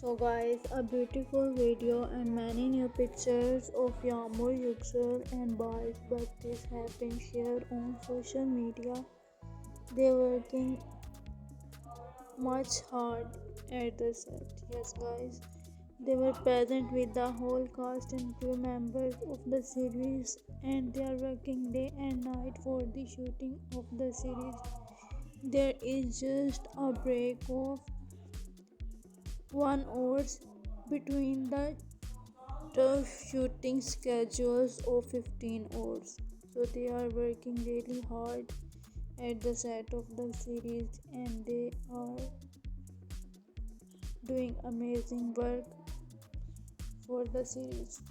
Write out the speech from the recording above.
So guys, a beautiful video and many new pictures of Yağmur Yüksel and Baris Baktas have been shared on social media. They working much hard at the set. Yes guys, they were present with the whole cast and crew members of the series and they are working day and night for the shooting of the series. There is just a break of 1 hour between the tough shooting schedules of 15 hours. So they are working really hard at the set of the series and they are doing amazing work for the series.